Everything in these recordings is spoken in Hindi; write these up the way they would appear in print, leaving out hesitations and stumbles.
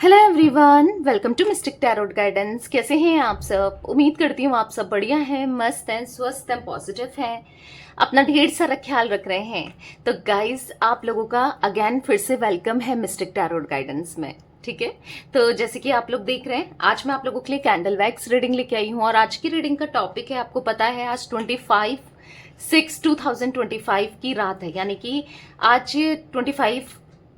Hello everyone, welcome to mystic tarot guidance. कैसे हैं आप सब? उम्मीद करती हूँ आप सब बढ़िया हैं, मस्त हैं, स्वस्थ हैं, पॉजिटिव हैं, अपना ढेर सारा ख्याल रख रहे हैं। तो गाइस, आप लोगों का अगेन फिर से वेलकम है मिस्टिक टैरोट गाइडेंस में। ठीक है, तो जैसे कि आप लोग देख रहे हैं, आज मैं आप लोगों के लिए कैंडल वैक्स रीडिंग लेके आई हूँ। और आज की रीडिंग का टॉपिक है, आपको पता है, आज 25/6/2025 की रात है, यानी कि आज 25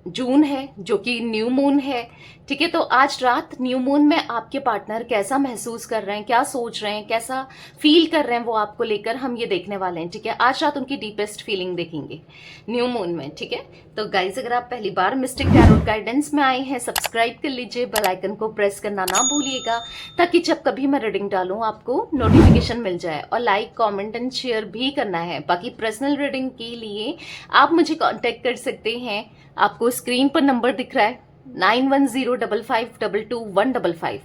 जून है, जो कि न्यू मून है। ठीक है, तो आज रात न्यू मून में आपके पार्टनर कैसा महसूस कर रहे हैं, क्या सोच रहे हैं, कैसा फील कर रहे हैं वो आपको लेकर, हम ये देखने वाले हैं। ठीक है, आज रात उनकी डीपेस्ट फीलिंग देखेंगे न्यू मून में। ठीक है, तो गाइज, अगर आप पहली बार मिस्टिक टैरोट गाइडेंस में आए हैं, सब्सक्राइब कर लीजिए, बेल आइकन को प्रेस करना ना भूलिएगा, ताकि जब कभी मैं रीडिंग डालूं आपको नोटिफिकेशन मिल जाए। और लाइक, कॉमेंट एंड शेयर भी करना है। बाकी पर्सनल रीडिंग के लिए आप मुझे कॉन्टेक्ट कर सकते हैं। आपको स्क्रीन पर नंबर दिख रहा है 9105522155।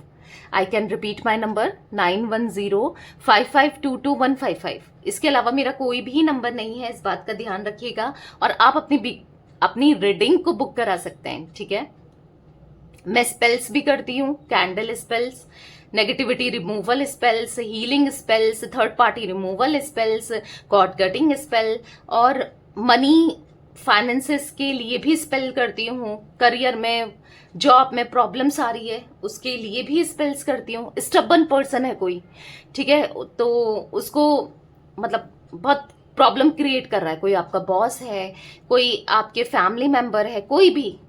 I can repeat my number 9105522155। इसके अलावा मेरा कोई भी नंबर नहीं है, इस बात का ध्यान रखिएगा। और आप अपनी रीडिंग को बुक करा सकते हैं। ठीक है, मैं स्पेल्स भी करती हूँ, candle spells, negativity removal spells, healing spells, third party removal spells, cord cutting spell, और मनी फाइनेंसेस के लिए भी स्पेल करती हूँ। करियर में, जॉब में प्रॉब्लम्स आ रही है, उसके लिए भी स्पेल्स करती हूँ। स्टबन पर्सन है कोई, ठीक है, तो उसको मतलब बहुत प्रॉब्लम क्रिएट कर रहा है, कोई आपका बॉस है, कोई आपके फैमिली मेंबर है, कोई भी,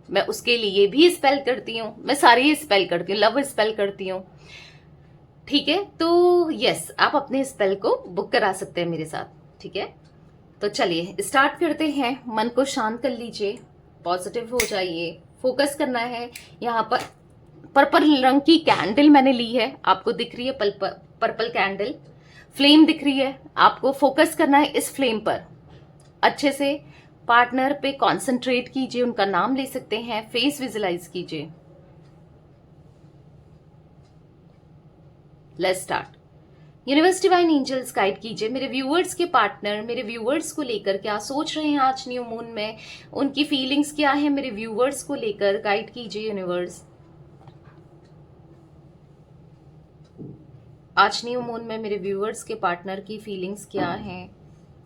मैं उसके लिए भी स्पेल करती हूँ। मैं सारी स्पेल करती हूँ, लव स्पेल करती हूँ। ठीक है, तो यस, आप अपने स्पेल को बुक करा सकते हैं मेरे साथ। ठीक है, तो चलिए स्टार्ट करते हैं। मन को शांत कर लीजिए, पॉजिटिव हो जाइए, फोकस करना है। यहाँ पर पर्पल रंग की कैंडल मैंने ली है, आपको दिख रही है पर्पल कैंडल, फ्लेम दिख रही है। आपको फोकस करना है इस फ्लेम पर। अच्छे से पार्टनर पे कंसंट्रेट कीजिए, उनका नाम ले सकते हैं, फेस विजुलाइज कीजिए। Let's start. Universe divine angels guide कीजिए मेरे व्यूअर्स के पार्टनर, मेरे व्यूअर्स को लेकर क्या सोच रहे हैं आज न्यू मून में, उनकी फीलिंग्स क्या है मेरे व्यूअर्स को लेकर, गाइड कीजिए यूनिवर्स। आज न्यू मून में मेरे व्यूअर्स के पार्टनर की फीलिंग्स क्या हैं,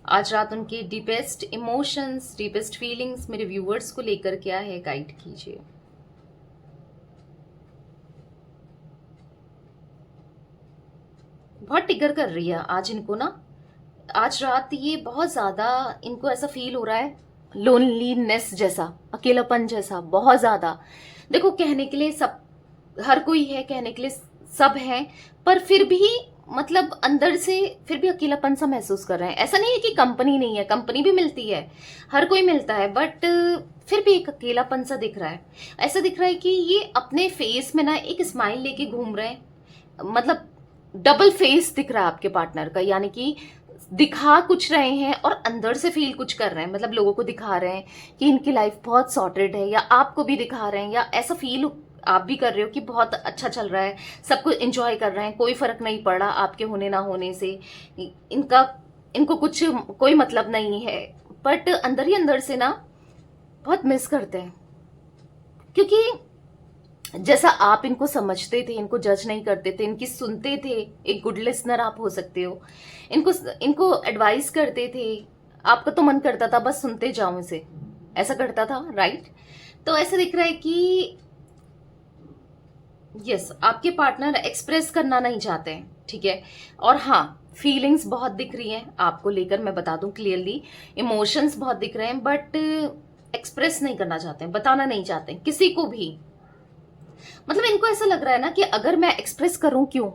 आज रात उनके डीपेस्ट इमोशंस, डीपेस्ट फीलिंग्स मेरे व्यूअर्स को लेकर क्या है, गाइड कीजिए। बहुत टिगर कर रही है आज इनको ना, आज रात ये बहुत ज्यादा इनको ऐसा फील हो रहा है, लोनलीनेस जैसा, अकेलापन जैसा, बहुत ज्यादा। देखो, कहने के लिए सब, हर कोई है, कहने के लिए सब है, पर फिर भी मतलब अंदर से फिर भी अकेलापन सा महसूस कर रहे हैं। ऐसा नहीं है कि कंपनी नहीं है, कंपनी भी मिलती है, हर कोई मिलता है, बट फिर भी एक अकेलापन सा दिख रहा है। ऐसा दिख रहा है कि ये अपने फेस में ना एक स्माइल लेके घूम रहे हैं, मतलब डबल फेस दिख रहा है आपके पार्टनर का, यानी कि दिखा कुछ रहे हैं और अंदर से फील कुछ कर रहे हैं। मतलब लोगों को दिखा रहे हैं कि इनकी लाइफ बहुत सॉर्टेड है, या आपको भी दिखा रहे हैं, या ऐसा फील आप भी कर रहे हो कि बहुत अच्छा चल रहा है, सब कुछ एंजॉय कर रहे हैं, कोई फर्क नहीं पड़ा आपके होने ना होने से, इनको कुछ कोई मतलब नहीं है। बट अंदर ही अंदर से ना बहुत मिस करते हैं, क्योंकि जैसा आप इनको समझते थे, इनको जज नहीं करते थे, इनकी सुनते थे, एक गुड लिसनर आप हो सकते हो, इनको इनको एडवाइस करते थे, आपका तो मन करता था बस सुनते जाओ इसे, ऐसा करता था, राइट। तो ऐसा दिख रहा है कि यस, आपके पार्टनर एक्सप्रेस करना नहीं चाहते हैं। ठीक है, और हाँ, फीलिंग्स बहुत दिख रही हैं आपको लेकर, मैं बता दूं क्लियरली, इमोशंस बहुत दिख रहे हैं, बट एक्सप्रेस नहीं करना चाहते हैं, बताना नहीं चाहते हैं किसी को भी। मतलब इनको ऐसा लग रहा है ना कि अगर मैं एक्सप्रेस करूं, क्यों,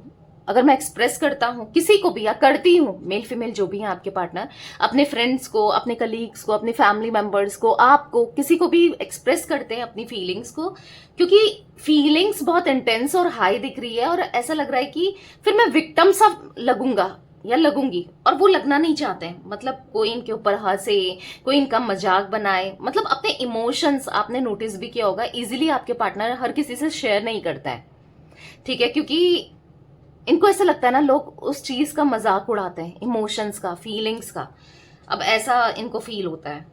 अगर मैं एक्सप्रेस करता हूं किसी को भी, या करती हूं, मेल फीमेल जो भी हैं आपके पार्टनर, अपने फ्रेंड्स को, अपने कलीग्स को, अपने फैमिली मेंबर्स को, आपको, किसी को भी एक्सप्रेस करते हैं अपनी फीलिंग्स को, क्योंकि फीलिंग्स बहुत इंटेंस और हाई दिख रही है, और ऐसा लग रहा है कि फिर मैं विक्टिम सा लगूंगा या लगूंगी, और वो लगना नहीं चाहते हैं। मतलब कोई इनके ऊपर हंसे, कोई इनका मजाक बनाए, मतलब अपने इमोशंस, आपने नोटिस भी किया होगा, इजीली आपके पार्टनर हर किसी से शेयर नहीं करता है। ठीक है, क्योंकि इनको ऐसा लगता है ना, लोग उस चीज का मजाक उड़ाते हैं, इमोशंस का, फीलिंग्स का। अब ऐसा इनको फील होता है,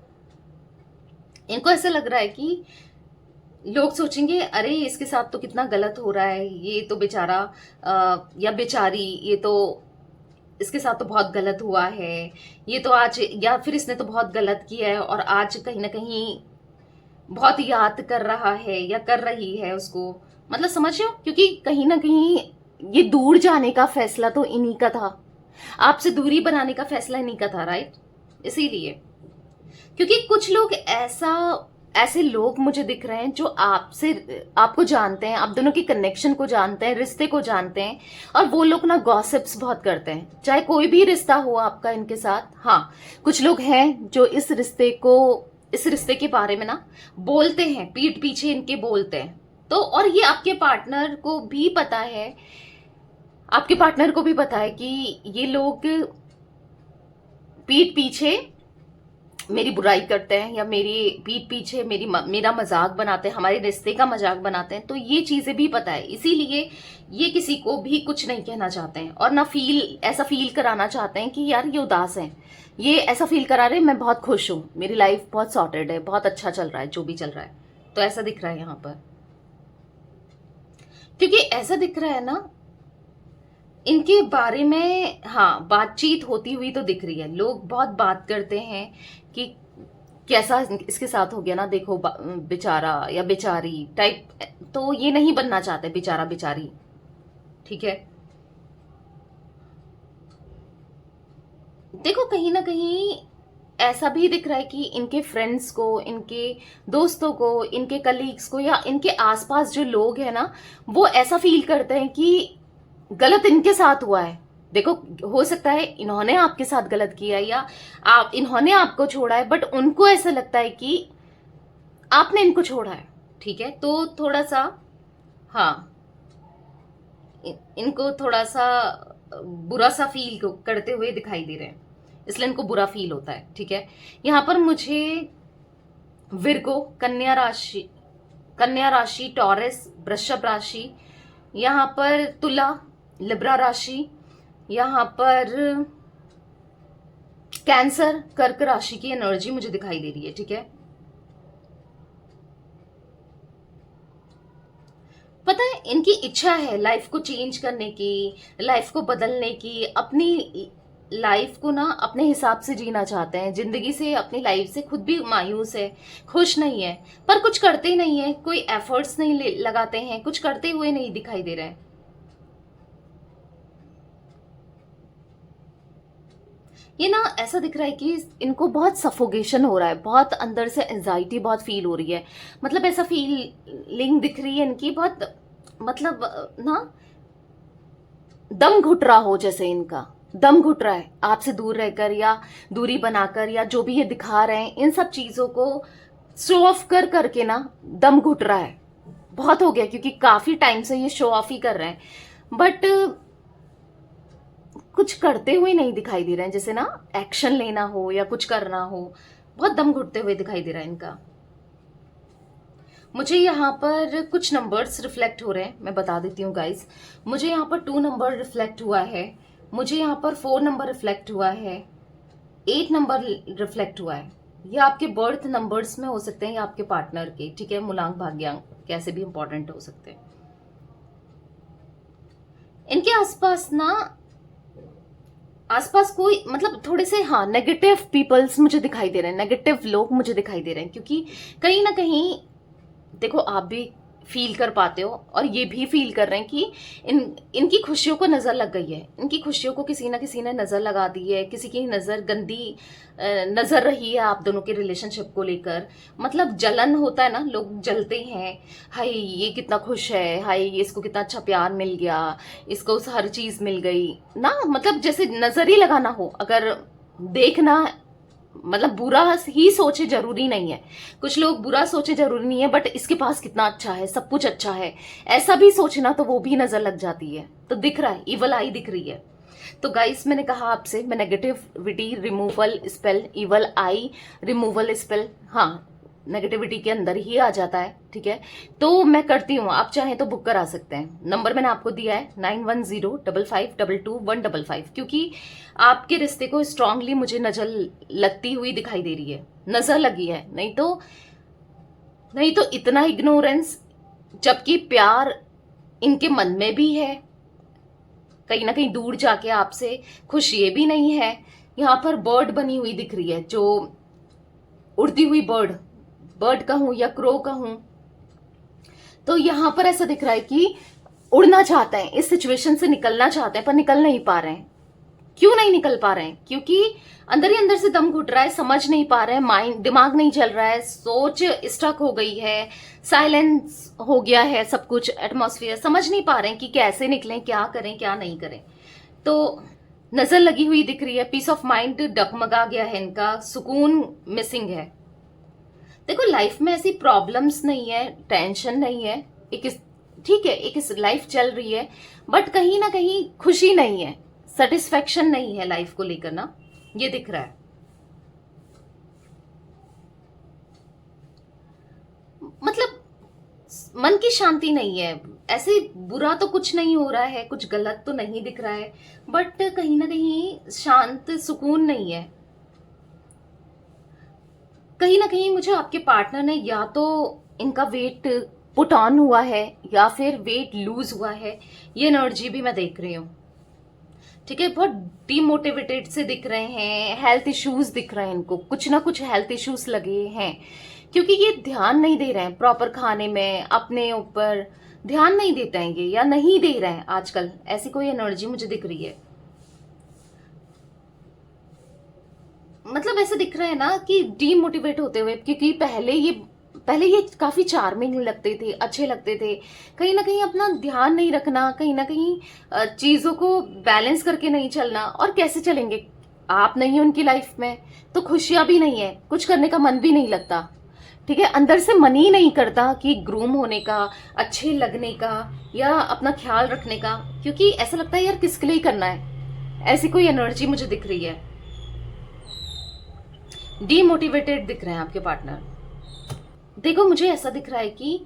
इनको ऐसा लग रहा है कि लोग सोचेंगे अरे इसके साथ तो कितना गलत हो रहा है, ये तो बेचारा या बेचारी, ये तो इसके साथ तो बहुत गलत हुआ है, ये तो आज, या फिर इसने तो बहुत गलत किया है और आज कहीं ना कहीं बहुत याद कर रहा है या कर रही है उसको। मतलब समझ रहे हो, क्योंकि कहीं ना कहीं ये दूर जाने का फैसला तो इन्हीं का था, आपसे दूरी बनाने का फैसला इन्हीं का था, राइट। इसीलिए, क्योंकि कुछ लोग ऐसे लोग मुझे दिख रहे हैं जो आपको जानते हैं, आप दोनों के कनेक्शन को जानते हैं, रिश्ते को जानते हैं, और वो लोग ना गॉसिप्स बहुत करते हैं, चाहे कोई भी रिश्ता हो आपका इनके साथ। हाँ, कुछ लोग हैं जो इस रिश्ते के बारे में ना बोलते हैं, पीठ पीछे इनके बोलते हैं। तो और ये आपके पार्टनर को भी पता है, कि ये लोग पीठ पीछे मेरी बुराई करते हैं, या मेरी पीठ पीछे मेरा मजाक बनाते हैं, हमारे रिश्ते का मजाक बनाते हैं। तो ये चीजें भी पता है, इसीलिए ये किसी को भी कुछ नहीं कहना चाहते हैं, और ना ऐसा फील कराना चाहते हैं कि यार ये उदास है। ये ऐसा फील करा रहे हैं मैं बहुत खुश हूं, मेरी लाइफ बहुत सॉर्टेड है, बहुत अच्छा चल रहा है, जो भी चल रहा है। तो ऐसा दिख रहा है यहाँ पर, क्योंकि ऐसा दिख रहा है ना इनके बारे में, हाँ, बातचीत होती हुई तो दिख रही है। लोग बहुत बात करते हैं कि कैसा इसके साथ हो गया ना, देखो बेचारा या बेचारी टाइप। तो ये नहीं बनना चाहते बेचारा बेचारी, ठीक है। देखो कहीं ना कहीं ऐसा भी दिख रहा है कि इनके फ्रेंड्स को, इनके दोस्तों को, इनके कलीग्स को, या इनके आसपास जो लोग हैं ना, वो ऐसा फील करते हैं कि गलत इनके साथ हुआ है। देखो, हो सकता है इन्होंने आपके साथ गलत किया है, या इन्होंने आपको छोड़ा है, बट उनको ऐसा लगता है कि आपने इनको छोड़ा है, ठीक है। तो थोड़ा सा, हाँ, इनको थोड़ा सा बुरा सा फील करते हुए दिखाई दे रहे हैं, इसलिए इनको बुरा फील होता है, ठीक है। यहां पर मुझे विर्गो, कन्या राशि, टॉरस, वृषभ राशि, यहां पर तुला, लिब्रा राशि, यहां पर कैंसर, कर्क राशि की एनर्जी मुझे दिखाई दे रही है, ठीक है। पता है इनकी इच्छा है लाइफ को चेंज करने की, लाइफ को बदलने की, अपनी लाइफ को ना अपने हिसाब से जीना चाहते हैं, जिंदगी से, अपनी लाइफ से खुद भी मायूस है, खुश नहीं है, पर कुछ करते ही नहीं है, कोई एफर्ट्स नहीं लगाते हैं, कुछ करते हुए नहीं दिखाई दे रहे हैं। ये ना ऐसा दिख रहा है कि इनको बहुत सफोकेशन हो रहा है, बहुत अंदर से एंजाइटी बहुत फील हो रही है। मतलब ऐसा फीलिंग दिख रही है इनकी बहुत, मतलब ना दम घुट रहा हो, जैसे इनका दम घुट रहा है आपसे दूर रहकर, या दूरी बनाकर, या जो भी ये दिखा रहे हैं इन सब चीजों को शो ऑफ करके ना दम घुट रहा है। बहुत हो गया, क्योंकि काफी टाइम से ये शो ऑफ ही कर रहे हैं, बट कुछ करते हुए नहीं दिखाई दे रहे हैं, जैसे ना एक्शन लेना हो या कुछ करना हो। बहुत दम घुटते हुए दिखाई दे रहा है इनका। मुझे यहाँ पर कुछ नंबर्स रिफ्लेक्ट हो रहे हैं, मैं बता देती हूँ गाइस। मुझे यहाँ पर 2 नंबर रिफ्लेक्ट हुआ है, मुझे यहाँ पर 4 नंबर रिफ्लेक्ट हुआ है, 8 नंबर रिफ्लेक्ट हुआ है। ये आपके बर्थ नंबर्स में हो सकते हैं या आपके पार्टनर के, ठीक है। मूलांक भाग्यांक कैसे भी इंपॉर्टेंट हो सकते हैं। इनके आसपास कोई, मतलब थोड़े से, हाँ, नेगेटिव पीपल्स मुझे दिखाई दे रहे हैं, नेगेटिव लोग मुझे दिखाई दे रहे हैं, क्योंकि कहीं ना कहीं देखो आप भी फील कर पाते हो और ये भी फील कर रहे हैं कि इनकी खुशियों को नजर लग गई है, इनकी खुशियों को किसी ना किसी ने नजर लगा दी है, किसी की नजर गंदी नजर रही है आप दोनों के रिलेशनशिप को लेकर। मतलब जलन होता है ना, लोग जलते हैं, हाय ये कितना खुश है, हाय ये इसको कितना अच्छा प्यार मिल गया, इसको हर चीज मिल गई ना, मतलब जैसे नजर ही लगाना हो। अगर देखना, मतलब बुरा ही सोचे जरूरी नहीं है, कुछ लोग बुरा सोचे जरूरी नहीं है, बट इसके पास कितना अच्छा है, सब कुछ अच्छा है, ऐसा भी सोचना तो वो भी नजर लग जाती है। तो दिख रहा है, इवल आई दिख रही है। तो गाइस मैंने कहा आपसे, मैं नेगेटिविटी रिमूवल स्पेल, इवल आई रिमूवल स्पेल, हाँ, नेगेटिविटी के अंदर ही आ जाता है, ठीक है। तो मैं करती हूँ, आप चाहें तो बुक करा सकते हैं। नंबर मैंने आपको दिया है 9105522155, क्योंकि आपके रिश्ते को स्ट्रांगली मुझे नजर लगती हुई दिखाई दे रही है, नजर लगी है, नहीं तो नहीं तो इतना इग्नोरेंस, जबकि प्यार इनके मन में भी है, कहीं ना कहीं दूर जाके आपसे खुश ये भी नहीं है। यहाँ पर बर्ड बनी हुई दिख रही है, जो उड़ती हुई बर्ड, बर्ड कहूं या क्रो कहूं, तो यहां पर ऐसा दिख रहा है कि उड़ना चाहते हैं, इस सिचुएशन से निकलना चाहते हैं, पर निकल नहीं पा रहे हैं। क्यों नहीं निकल पा रहे हैं? क्योंकि अंदर ही अंदर से दम घुट रहा है, समझ नहीं पा रहे हैं, माइंड दिमाग नहीं चल रहा है, सोच स्टक हो गई है, साइलेंस हो गया है, सब कुछ एटमॉस्फेयर समझ नहीं पा रहे हैं कि कैसे निकलें, क्या करें क्या नहीं करें। तो नजर लगी हुई दिख रही है, पीस ऑफ माइंड डगमगा गया है इनका, सुकून मिसिंग है। देखो लाइफ में ऐसी प्रॉब्लम्स नहीं है, टेंशन नहीं है, एक ठीक है, एक लाइफ चल रही है, बट कहीं ना कहीं खुशी नहीं है, सेटिस्फेक्शन नहीं है लाइफ को लेकर ना, ये दिख रहा है। मतलब मन की शांति नहीं है, ऐसे बुरा तो कुछ नहीं हो रहा है, कुछ गलत तो नहीं दिख रहा है, बट कहीं ना कहीं शांत सुकून नहीं है। कहीं ना कहीं मुझे आपके पार्टनर ने या तो इनका वेट पुट ऑन हुआ है या फिर वेट लूज हुआ है, ये एनर्जी भी मैं देख रही हूँ। ठीक है, बहुत डिमोटिवेटेड से दिख रहे हैं, हेल्थ इश्यूज दिख रहे हैं इनको, कुछ ना कुछ हेल्थ इश्यूज लगे हैं, क्योंकि ये ध्यान नहीं दे रहे हैं प्रॉपर खाने में, अपने ऊपर ध्यान नहीं देते हैं ये, या नहीं दे रहे हैं आजकल, ऐसी कोई एनर्जी मुझे दिख रही है। मतलब ऐसा दिख रहा है ना कि डीमोटिवेट होते हुए, क्योंकि पहले ये काफी चार्मिंग लगते थे, अच्छे लगते थे, कहीं ना कहीं अपना ध्यान नहीं रखना, कहीं ना कहीं चीजों को बैलेंस करके नहीं चलना, और कैसे चलेंगे? आप नहीं हो उनकी लाइफ में तो खुशियां भी नहीं है, कुछ करने का मन भी नहीं लगता। ठीक है, अंदर से मन ही नहीं करता कि ग्रूम होने का, अच्छे लगने का, या अपना ख्याल रखने का, क्योंकि ऐसा लगता है यार किसके लिए करना है, ऐसी कोई एनर्जी मुझे दिख रही है। डीमोटिवेटेड दिख रहे हैं आपके पार्टनर। देखो मुझे ऐसा दिख रहा है कि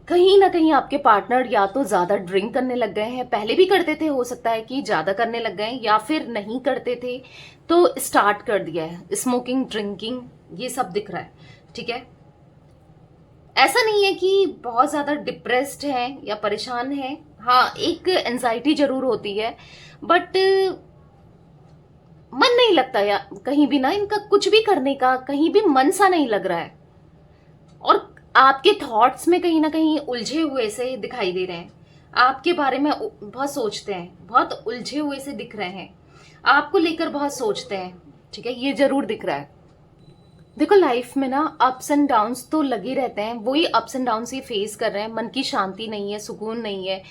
कहीं ना कहीं आपके पार्टनर या तो ज्यादा ड्रिंक करने लग गए हैं, पहले भी करते थे, हो सकता है कि ज्यादा करने लग गए, या फिर नहीं करते थे तो स्टार्ट कर दिया है, स्मोकिंग, ड्रिंकिंग, ये सब दिख रहा है। ठीक है, ऐसा नहीं है कि बहुत ज्यादा डिप्रेस्ड है या परेशान है, हाँ एक एंजाइटी जरूर होती है, बट मन नहीं लगता या कहीं भी ना, इनका कुछ भी करने का कहीं भी मन सा नहीं लग रहा है, और आपके थॉट्स में कहीं ना कहीं उलझे हुए से दिखाई दे रहे हैं, आपके बारे में बहुत सोचते हैं, बहुत उलझे हुए से दिख रहे हैं, आपको लेकर बहुत सोचते हैं। ठीक है, ये जरूर दिख रहा है। देखो लाइफ में ना अप्स एंड डाउन्स तो लगे रहते हैं, वही ups and downs he face कर रहे हैं, मन की शांति नहीं है, सुकून नहीं है,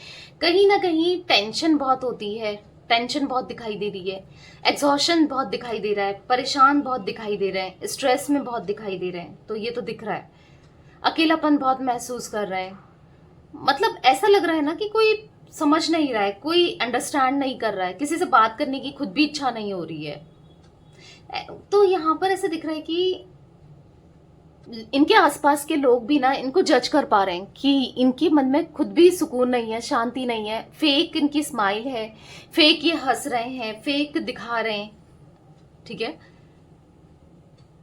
कहीं ना कहीं टेंशन बहुत होती है, टेंशन बहुत दिखाई दे रही है, एग्जॉशन बहुत दिखाई दे रहा है, परेशान बहुत दिखाई दे रहे हैं, स्ट्रेस में बहुत दिखाई दे रहे हैं, तो ये तो दिख रहा है। अकेलापन बहुत महसूस कर रहे हैं, मतलब ऐसा लग रहा है ना कि कोई समझ नहीं रहा है, कोई अंडरस्टैंड नहीं कर रहा है, किसी से बात करने की खुद भी इच्छा नहीं हो रही है। तो यहाँ पर ऐसा दिख रहा है कि इनके आसपास के लोग भी ना इनको जज कर पा रहे हैं कि इनके मन में खुद भी सुकून नहीं है, शांति नहीं है, फेक इनकी स्माइल है, फेक ये हंस रहे हैं, फेक दिखा रहे हैं। ठीक है,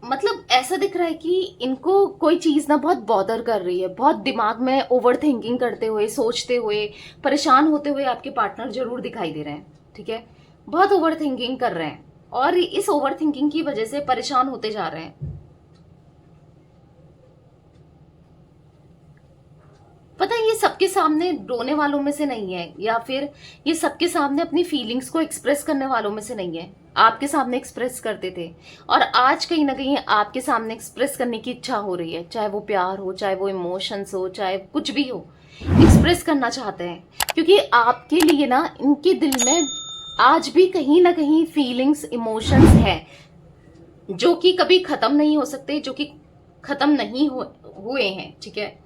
मतलब ऐसा दिख रहा है कि इनको कोई चीज ना बहुत बॉदर कर रही है, बहुत दिमाग में ओवर थिंकिंग करते हुए, सोचते हुए, परेशान होते हुए आपके पार्टनर जरूर दिखाई दे रहे हैं। ठीक है, बहुत ओवर थिंकिंग कर रहे हैं, और इस ओवर थिंकिंग की वजह से परेशान होते जा रहे हैं। पता है ये सबके सामने रोने वालों में से नहीं है, या फिर ये सबके सामने अपनी फीलिंग्स को एक्सप्रेस करने वालों में से नहीं है। आपके सामने एक्सप्रेस करते थे, और आज कहीं ना कहीं आपके सामने एक्सप्रेस करने की इच्छा हो रही है, चाहे वो प्यार हो, चाहे वो इमोशंस हो, चाहे कुछ भी हो, एक्सप्रेस करना चाहते हैं, क्योंकि आपके लिए ना इनके दिल में आज भी कहीं ना कहीं फीलिंग्स, इमोशंस है, जो कि कभी खत्म नहीं हो सकते, जो कि खत्म नहीं हुए हैं। ठीक है,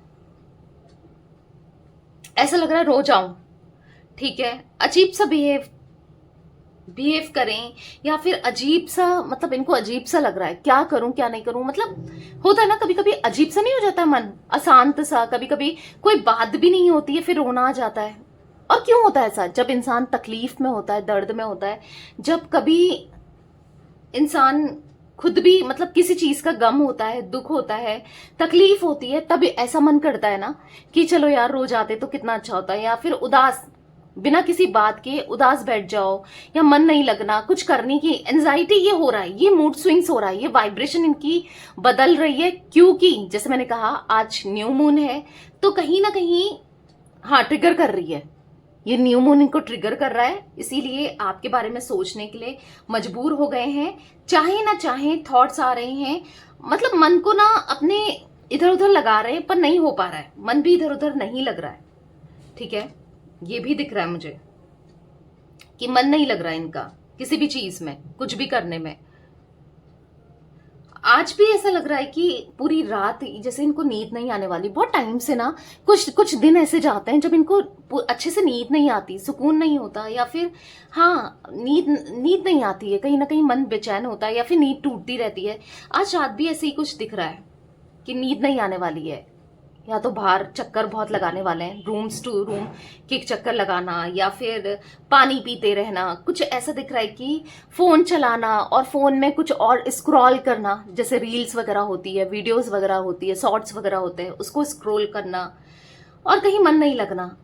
ऐसा लग रहा है रो जाऊं। ठीक है, अजीब सा बिहेव करें, या फिर अजीब सा, मतलब इनको अजीब सा लग रहा है, क्या करूं क्या नहीं करूं, मतलब होता है ना कभी कभी अजीब सा नहीं हो जाता मन, अशांत सा, कभी कभी कोई बात भी नहीं होती है फिर रोना आ जाता है। और क्यों होता है ऐसा? जब इंसान तकलीफ में होता है, दर्द में होता है, जब कभी इंसान खुद भी मतलब किसी चीज का गम होता है, दुख होता है, तकलीफ होती है, तब ऐसा मन करता है ना कि चलो यार रोज आते तो कितना अच्छा होता है। या फिर उदास, बिना किसी बात के उदास बैठ जाओ, या मन नहीं लगना, कुछ करने की एंजाइटी, ये हो रहा है, ये मूड स्विंग्स हो रहा है, ये वाइब्रेशन इनकी बदल रही है। क्योंकि जैसे मैंने कहा आज न्यू मून है, तो कहीं ना कहीं हाँ ट्रिगर कर रही है, ये न्यू मून इनको ट्रिगर कर रहा है, इसीलिए आपके बारे में सोचने के लिए मजबूर हो गए हैं। चाहे ना चाहे थॉट्स आ रहे हैं, मतलब मन को ना अपने इधर उधर लगा रहे हैं, पर नहीं हो पा रहा है, मन भी इधर उधर नहीं लग रहा है। ठीक है, ये भी दिख रहा है मुझे कि मन नहीं लग रहा है इनका किसी भी चीज में, कुछ भी करने में। आज भी ऐसा लग रहा है कि पूरी रात जैसे इनको नींद नहीं आने वाली। बहुत टाइम से ना कुछ कुछ दिन ऐसे जाते हैं जब इनको अच्छे से नींद नहीं आती, सुकून नहीं होता, या फिर हाँ नींद नींद नहीं आती है, कहीं ना कहीं मन बेचैन होता है, या फिर नींद टूटती रहती है। आज रात भी ऐसे ही कुछ दिख रहा है कि नींद नहीं आने वाली है, या तो बाहर चक्कर बहुत लगाने वाले हैं, रूम्स टू रूम के चक्कर लगाना, या फिर पानी पीते रहना, कुछ ऐसा दिख रहा है कि फोन चलाना और फोन में कुछ और स्क्रॉल करना, जैसे रील्स वगैरह होती है, वीडियोस वगैरह होती है, शॉर्ट्स वगैरह होते हैं, उसको स्क्रॉल करना, और कहीं मन नहीं लगना।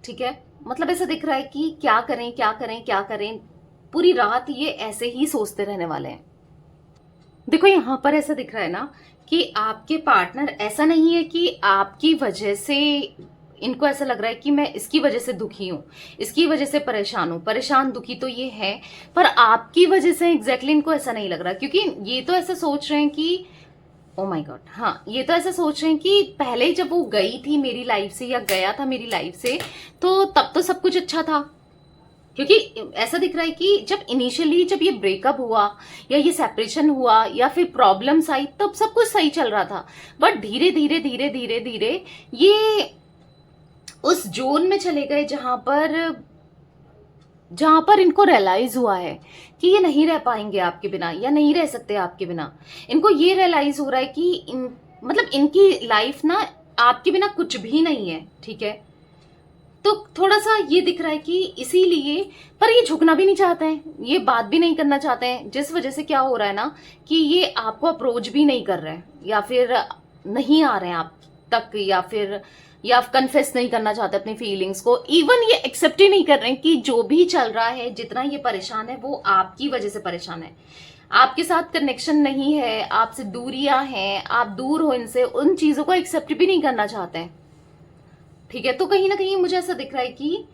ठीक है, मतलब ऐसा दिख रहा है कि क्या करें क्या करें क्या करें, पूरी रात ये ऐसे ही सोचते रहने वाले हैं। देखो यहां पर ऐसा दिख रहा है ना कि आपके पार्टनर, ऐसा नहीं है कि आपकी वजह से इनको ऐसा लग रहा है कि मैं इसकी वजह से दुखी हूं, इसकी वजह से परेशान हूं, परेशान दुखी तो ये है, पर आपकी वजह से एग्जैक्टली इनको ऐसा नहीं लग रहा, क्योंकि ये तो ऐसा सोच रहे हैं कि ओ माय गॉड, हाँ ये तो ऐसा सोच रहे हैं कि पहले जब वो गई थी मेरी लाइफ से, या गया था मेरी लाइफ से, तो तब तो सब कुछ अच्छा था। क्योंकि ऐसा दिख रहा है कि जब इनिशियली जब ये ब्रेकअप हुआ, या ये सेपरेशन हुआ, या फिर प्रॉब्लम्स आई, तब सब कुछ सही चल रहा था। बट धीरे धीरे धीरे धीरे धीरे ये उस जोन में चले गए जहां पर इनको रियलाइज हुआ है कि ये नहीं रह पाएंगे आपके बिना, या नहीं रह सकते आपके बिना। इनको ये रियलाइज हो रहा है कि मतलब इनकी लाइफ ना आपके बिना कुछ भी नहीं है। ठीक है, तो थोड़ा सा ये दिख रहा है कि इसीलिए, पर ये झुकना भी नहीं चाहते हैं, ये बात भी नहीं करना चाहते हैं, जिस वजह से क्या हो रहा है ना कि ये आपको अप्रोच भी नहीं कर रहे हैं, या फिर नहीं आ रहे हैं आप तक, या कन्फेस नहीं करना चाहते अपनी फीलिंग्स को। इवन ये एक्सेप्ट ही नहीं कर रहे हैं कि जो भी चल रहा है, जितना ये परेशान है, वो आपकी वजह से परेशान है। आपके साथ कनेक्शन नहीं है, आपसे दूरियां हैं, आप दूर हो इनसे, उन चीजों को एक्सेप्ट भी नहीं करना चाहते हैं। ठीक है, तो कहीं ना कहीं मुझे ऐसा दिख रहा है कि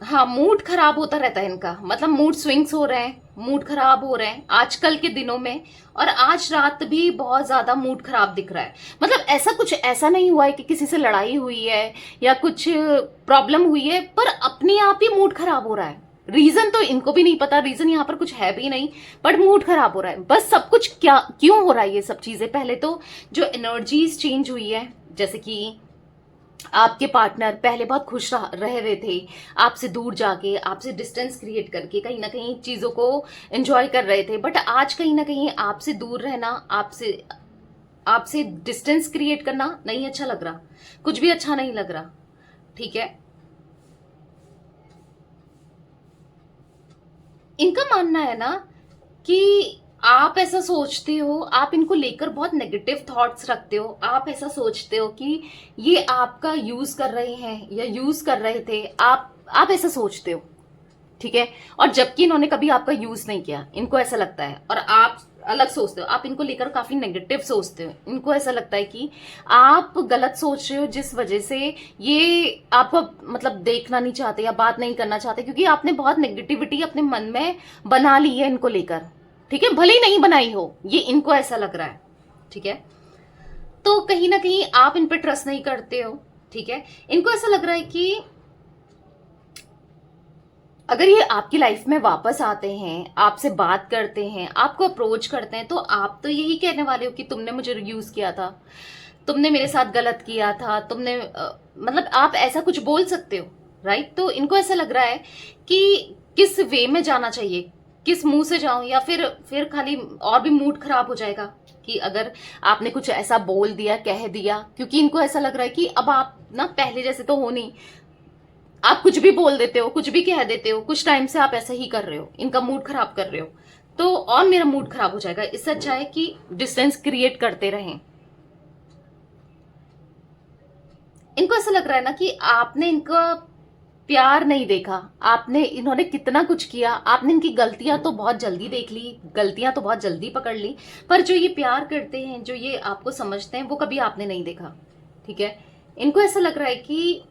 हाँ मूड खराब होता रहता है इनका, मतलब मूड स्विंग्स हो रहे हैं, मूड खराब हो रहे हैं आजकल के दिनों में। और आज रात भी बहुत ज्यादा मूड खराब दिख रहा है। मतलब ऐसा कुछ ऐसा नहीं हुआ है कि किसी से लड़ाई हुई है या कुछ प्रॉब्लम हुई है, पर अपने आप ही मूड खराब हो रहा है। रीजन तो इनको भी नहीं पता, रीजन यहाँ पर कुछ है भी नहीं, बट मूड खराब हो रहा है। बस सब कुछ क्या क्यों हो रहा है ये सब चीजें, पहले तो जो एनर्जीज चेंज हुई है, जैसे कि आपके पार्टनर पहले बहुत खुश रह रहे थे, आपसे दूर जाके, आपसे डिस्टेंस क्रिएट करके कहीं ना कहीं चीजों को एंजॉय कर रहे थे, बट आज कहीं ना कहीं आपसे दूर रहना, आपसे डिस्टेंस क्रिएट करना नहीं अच्छा लग रहा, कुछ भी अच्छा नहीं लग रहा। ठीक है, इनका मानना है ना कि आप ऐसा सोचते हो, आप इनको लेकर बहुत नेगेटिव थॉट्स रखते हो, आप ऐसा सोचते हो कि ये आपका यूज कर रहे हैं या यूज कर रहे थे, आप ऐसा सोचते हो। ठीक है, और जबकि इन्होंने कभी आपका यूज नहीं किया, इनको ऐसा लगता है, और आप अलग सोचते हो, आप इनको लेकर काफी नेगेटिव सोचते हो। इनको ऐसा लगता है कि आप गलत सोच रहे हो, जिस वजह से ये आपको मतलब देखना नहीं चाहते या बात नहीं करना चाहते, क्योंकि आपने बहुत नेगेटिविटी अपने मन में बना ली है इनको लेकर। ठीक है, भले ही नहीं बनाई हो, ये इनको ऐसा लग रहा है। ठीक है, तो कहीं ना कहीं आप इन पे ट्रस्ट नहीं करते हो। ठीक है, इनको ऐसा लग रहा है कि अगर ये आपकी लाइफ में वापस आते हैं, आपसे बात करते हैं, आपको अप्रोच करते हैं, तो आप तो यही कहने वाले हो कि तुमने मुझे यूज किया था, तुमने मेरे साथ गलत किया था, तुमने मतलब आप ऐसा कुछ बोल सकते हो, राइट। तो इनको ऐसा लग रहा है कि किस वे में जाना चाहिए, किस मुंह से जाऊं, या फिर खाली और भी मूड खराब हो जाएगा कि अगर आपने कुछ ऐसा बोल दिया, कह दिया, क्योंकि इनको ऐसा लग रहा है कि अब आप ना पहले जैसे तो हो नहीं, आप कुछ भी बोल देते हो, कुछ भी कह देते हो, कुछ टाइम से आप ऐसा ही कर रहे हो, इनका मूड खराब कर रहे हो। तो और मेरा मूड खराब हो जाएगा। इससे अच्छा है कि डिस्टेंस क्रिएट करते रहें। इनको ऐसा लग रहा है ना कि आपने इनका प्यार नहीं देखा, आपने इन्होंने कितना कुछ किया, आपने इनकी गलतियां तो बहुत जल्दी देख ली, गलतियां तो बहुत जल्दी पकड़ ली, पर जो ये प्यार करते हैं, जो ये आपको समझते हैं, वो कभी आपने नहीं देखा। ठीक है, इनको ऐसा लग रहा है कि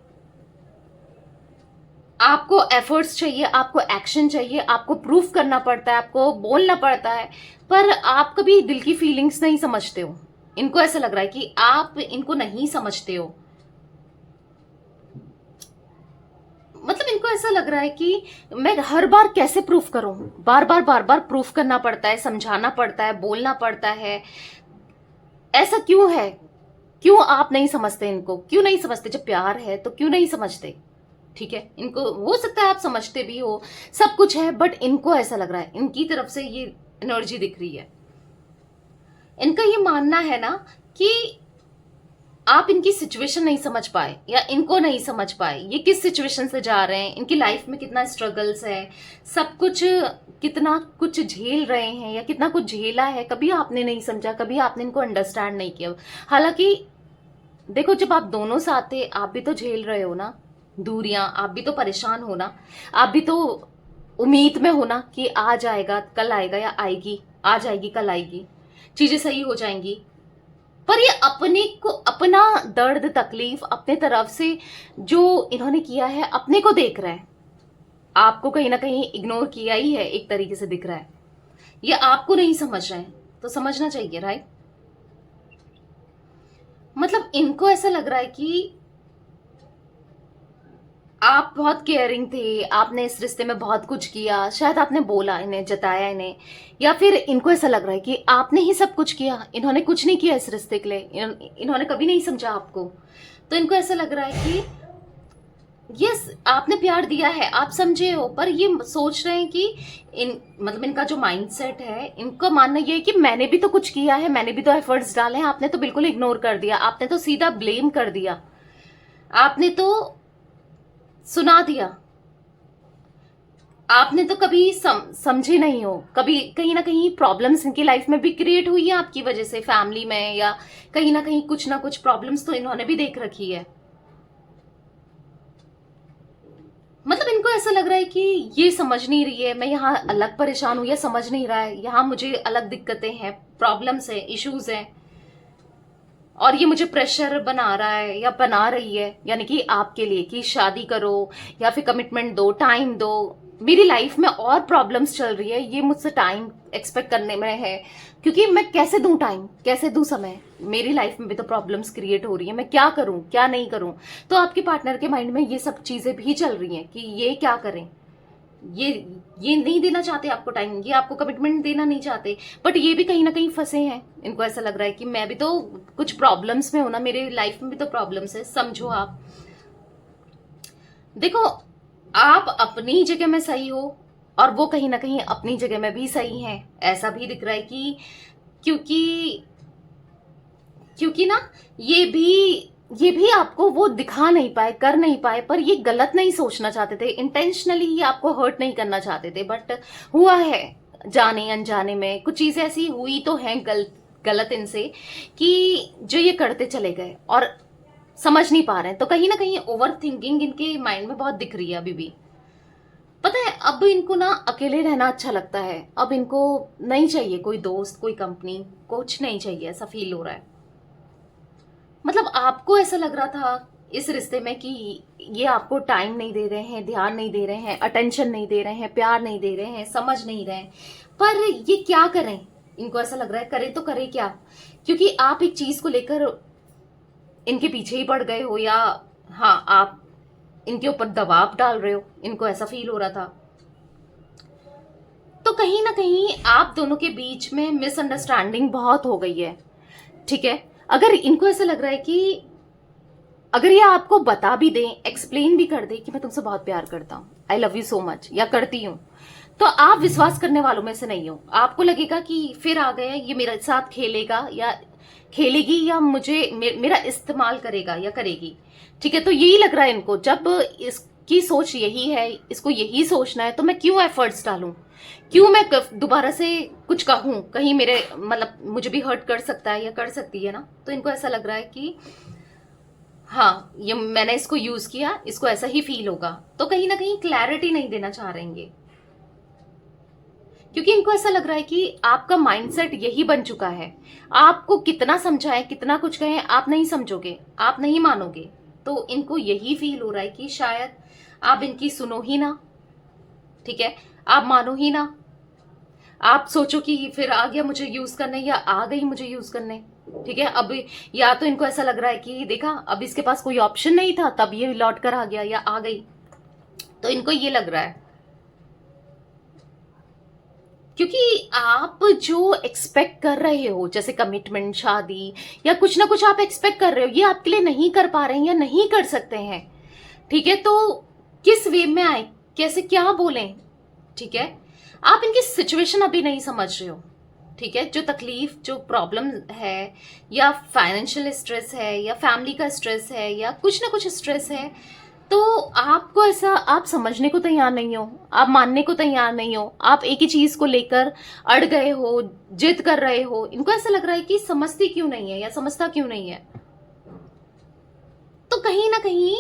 आपको एफर्ट्स चाहिए, आपको एक्शन चाहिए, आपको प्रूफ करना पड़ता है, आपको बोलना पड़ता है, पर आप कभी दिल की फीलिंग्स नहीं समझते हो। इनको ऐसा लग रहा है कि आप इनको नहीं समझते हो। मतलब इनको ऐसा लग रहा है कि मैं हर बार कैसे प्रूफ करूं, बार बार प्रूफ करना पड़ता है, समझाना पड़ता है, बोलना पड़ता है। ऐसा क्यों है? क्यों आप नहीं समझते इनको? क्यों नहीं समझते? जब प्यार है तो क्यों नहीं समझते? ठीक है, इनको हो सकता है आप समझते भी हो, सब कुछ है, बट इनको ऐसा लग रहा है, इनकी तरफ से ये एनर्जी दिख रही है। इनका ये मानना है ना कि आप इनकी सिचुएशन नहीं समझ पाए या इनको नहीं समझ पाए, ये किस सिचुएशन से जा रहे हैं, इनकी लाइफ में कितना स्ट्रगल्स है, सब कुछ कितना कुछ झेल रहे हैं या कितना कुछ झेला है, कभी आपने नहीं समझा, कभी आपने इनको अंडरस्टैंड नहीं किया। हालांकि देखो, जब आप दोनों साथ थे, आप भी तो झेल रहे हो ना दूरियां, आप भी तो परेशान हो ना, आप भी तो उम्मीद में हो ना कि आ जाएगा, कल आएगा या आएगी, आ जाएगी, कल आएगी, चीजें सही हो जाएंगी। पर ये अपने को, अपना दर्द तकलीफ अपने तरफ से जो इन्होंने किया है, अपने को देख रहा है, आपको कहीं ना कहीं इग्नोर किया ही है, एक तरीके से दिख रहा है। ये आपको नहीं समझ रहे हैं, तो समझना चाहिए, राइट? मतलब इनको ऐसा लग रहा है कि आप बहुत केयरिंग थे, आपने इस रिश्ते में बहुत कुछ किया, शायद आपने बोला इन्हें, जताया इन्हें, या फिर इनको ऐसा लग रहा है कि आपने ही सब कुछ किया, इन्होंने कुछ नहीं किया इस रिश्ते के लिए, इन्होंने कभी नहीं समझा आपको। तो इनको ऐसा लग रहा है कि यस, आपने प्यार दिया है, आप समझे हो, पर ये सोच रहे हैं कि मतलब इनका जो माइंडसेट है, इनका मानना ये है कि मैंने भी तो कुछ किया है, मैंने भी तो एफर्ट्स डाले हैं, आपने तो बिल्कुल इग्नोर कर दिया, आपने तो सीधा ब्लेम कर दिया, आपने तो सुना दिया, आपने तो कभी समझे नहीं हो। कभी कहीं ना कहीं प्रॉब्लम्स इनकी लाइफ में भी क्रिएट हुई है आपकी वजह से, फैमिली में, या कहीं ना कहीं कुछ ना कुछ प्रॉब्लम्स तो इन्होंने भी देख रखी है। मतलब इनको ऐसा लग रहा है कि ये समझ नहीं रही है, मैं यहाँ अलग परेशान हूं, या समझ नहीं रहा है, यहाँ मुझे अलग दिक्कतें हैं, प्रॉब्लम्स है, इश्यूज हैं, और ये मुझे प्रेशर बना रहा है या बना रही है, यानी कि आपके लिए, कि शादी करो या फिर कमिटमेंट दो, टाइम दो। मेरी लाइफ में और प्रॉब्लम्स चल रही है, ये मुझसे टाइम एक्सपेक्ट करने में है, क्योंकि मैं कैसे दूं टाइम, कैसे दूं समय, मेरी लाइफ में भी तो प्रॉब्लम्स क्रिएट हो रही है, मैं क्या करूं, क्या नहीं करूं। तो आपके पार्टनर के माइंड में ये सब चीजें भी चल रही हैं कि ये क्या करें, ये ये नहीं देना चाहते आपको टाइम, ये आपको कमिटमेंट देना नहीं चाहते, बट ये भी कहीं ना कहीं फंसे हैं। इनको ऐसा लग रहा है कि मैं भी तो कुछ प्रॉब्लम्स में हूं ना, मेरी लाइफ में भी तो प्रॉब्लम्स है, समझो आप। देखो, आप अपनी जगह में सही हो और वो कहीं ना कहीं अपनी जगह में भी सही है, ऐसा भी दिख रहा है कि क्योंकि क्योंकि ना ये भी आपको वो दिखा नहीं पाए, कर नहीं पाए, पर ये गलत नहीं सोचना चाहते थे, इंटेंशनली ये आपको हर्ट नहीं करना चाहते थे, बट हुआ है जाने अनजाने में, कुछ चीजें ऐसी हुई तो हैं गलत इनसे, कि जो ये करते चले गए और समझ नहीं पा रहे हैं। तो कहीं ना कहीं ओवर थिंकिंग इनके माइंड में बहुत दिख रही है अभी भी। पता है, अब इनको ना अकेले रहना अच्छा लगता है, अब इनको नहीं चाहिए कोई दोस्त, कोई कंपनी, कुछ नहीं चाहिए, ऐसा फील हो रहा है। मतलब आपको ऐसा लग रहा था इस रिश्ते में कि ये आपको टाइम नहीं दे रहे हैं, ध्यान नहीं दे रहे हैं, अटेंशन नहीं दे रहे हैं, प्यार नहीं दे रहे हैं, समझ नहीं रहे हैं, पर ये क्या करें? इनको ऐसा लग रहा है, करे तो करे क्या, क्योंकि आप एक चीज को लेकर इनके पीछे ही पड़ गए हो, या हाँ, आप इनके ऊपर दबाव डाल रहे हो, इनको ऐसा फील हो रहा था। तो कहीं ना कहीं आप दोनों के बीच में मिसअंडरस्टैंडिंग बहुत हो गई है। ठीक है, अगर इनको ऐसा लग रहा है कि अगर ये आपको बता भी दें, एक्सप्लेन भी कर दे कि मैं तुमसे बहुत प्यार करता हूं, I love you so much, या करती हूं, तो आप विश्वास करने वालों में से नहीं हो। आपको लगेगा कि फिर आ गया, ये मेरे साथ खेलेगा या खेलेगी, या मुझे मेरा इस्तेमाल करेगा या करेगी। ठीक है, तो यही लग रहा है इनको। जब इसकी सोच यही है, इसको यही सोचना है, तो मैं क्यों एफर्ट्स डालूं, क्यों मैं दोबारा से कुछ कहूं, कहीं मेरे मतलब मुझे भी हर्ट कर सकता है या कर सकती है ना। तो इनको ऐसा लग रहा है कि हाँ ये मैंने इसको यूज किया, इसको ऐसा ही फील होगा। तो कहीं ना कहीं क्लैरिटी नहीं देना चाह रहे हैं, क्योंकि इनको ऐसा लग रहा है कि आपका माइंडसेट यही बन चुका है। आपको कितना समझाएं, कितना कुछ कहें, आप नहीं समझोगे, आप नहीं मानोगे। तो इनको यही फील हो रहा है कि शायद आप इनकी सुनो ही ना, ठीक है, आप मानो ही ना, आप सोचो कि फिर आ गया मुझे यूज करने या आ गई मुझे यूज करने, ठीक है। अब या तो इनको ऐसा लग रहा है कि देखा अब इसके पास कोई ऑप्शन नहीं था तब ये लौट कर आ गया या आ गई। तो इनको ये लग रहा है, क्योंकि आप जो एक्सपेक्ट कर रहे हो जैसे कमिटमेंट, शादी या कुछ ना कुछ आप एक्सपेक्ट कर रहे हो, ये आपके लिए नहीं कर पा रहे हैं या नहीं कर सकते हैं, ठीक है। तो किस वे में आए, कैसे, क्या बोलें, ठीक है। आप इनकी सिचुएशन अभी नहीं समझ रहे हो, ठीक है। जो तकलीफ, जो प्रॉब्लम है, या फाइनेंशियल स्ट्रेस है, या फैमिली का स्ट्रेस है, या कुछ ना कुछ स्ट्रेस है, तो आपको ऐसा, आप समझने को तैयार नहीं हो, आप मानने को तैयार नहीं हो, आप एक ही चीज को लेकर अड़ गए हो, जिद कर रहे हो। इनको ऐसा लग रहा है कि समझती क्यों नहीं है या समझता क्यों नहीं है। तो कहीं ना कहीं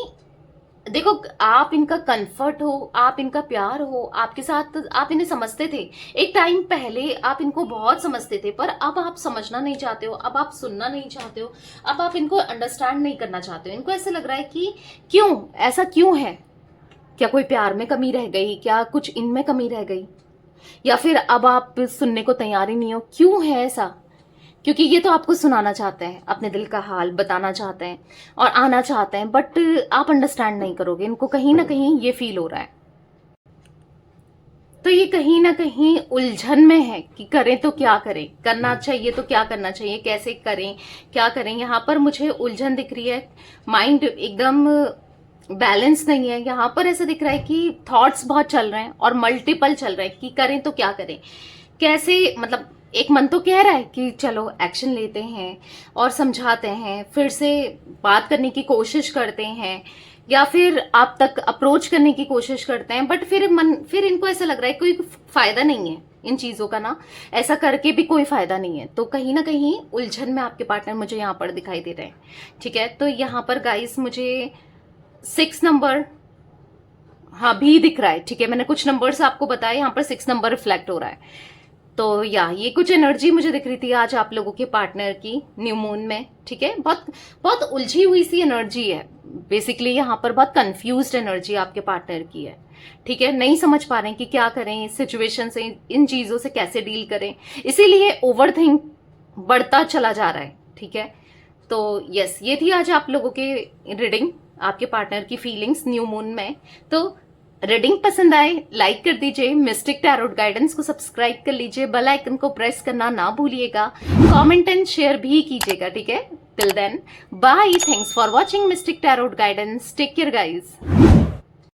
देखो, आप इनका कंफर्ट हो, आप इनका प्यार हो, आपके साथ आप इन्हें समझते थे। एक टाइम पहले आप इनको बहुत समझते थे, पर अब आप समझना नहीं चाहते हो, अब आप सुनना नहीं चाहते हो, अब आप इनको अंडरस्टैंड नहीं करना चाहते हो। इनको ऐसा लग रहा है कि क्यों, ऐसा क्यों है, क्या कोई प्यार में कमी रह गई, क्या कुछ इनमें कमी रह गई, या फिर अब आप सुनने को तैयार ही नहीं हो, क्यों है ऐसा। क्योंकि ये तो आपको सुनाना चाहते हैं, अपने दिल का हाल बताना चाहते हैं और आना चाहते हैं, बट आप अंडरस्टैंड नहीं करोगे। इनको कहीं ना कहीं ये फील हो रहा है। तो ये कहीं ना कहीं उलझन में है कि करें तो क्या करें, करना चाहिए तो क्या करना चाहिए, कैसे करें, क्या करें। यहाँ पर मुझे उलझन दिख रही है, माइंड एकदम बैलेंस नहीं है। यहाँ पर ऐसा दिख रहा है कि थॉट्स बहुत चल रहे हैं और मल्टीपल चल रहे हैं कि करें तो क्या करें, कैसे। मतलब एक मन तो कह रहा है कि चलो एक्शन लेते हैं और समझाते हैं, फिर से बात करने की कोशिश करते हैं, या फिर आप तक अप्रोच करने की कोशिश करते हैं, बट फिर इनको ऐसा लग रहा है कोई फायदा नहीं है इन चीजों का ना, ऐसा करके भी कोई फायदा नहीं है। तो कहीं ना कहीं उलझन में आपके पार्टनर मुझे यहाँ पर दिखाई दे रहे हैं, ठीक है। तो यहाँ पर गाइस मुझे 6 नंबर हाँ भी दिख रहा है, ठीक है। मैंने कुछ नंबर्स आपको बताया, यहाँ पर 6 नंबर रिफ्लेक्ट हो रहा है। तो ये कुछ एनर्जी मुझे दिख रही थी आज आप लोगों के पार्टनर की न्यू मून में, ठीक है। बहुत बहुत उलझी हुई सी एनर्जी है बेसिकली, यहाँ पर बहुत कंफ्यूज्ड एनर्जी आपके पार्टनर की है, ठीक है। नहीं समझ पा रहे हैं कि क्या करें इस सिचुएशन से, इन चीजों से कैसे डील करें, इसीलिए ओवरथिंक बढ़ता चला जा रहा है, ठीक है। तो यस, ये थी आज आप लोगों के रीडिंग, आपके पार्टनर की फीलिंग्स न्यू मून में। तो रीडिंग पसंद आए लाइक कर दीजिए, मिस्टिक टैरोट गाइडेंस को सब्सक्राइब कर लीजिए, बेल आइकन को प्रेस करना ना भूलिएगा, कमेंट एंड शेयर भी कीजिएगा, ठीक है। Till then bye, thanks for watching mystic tarot guidance, take care guys.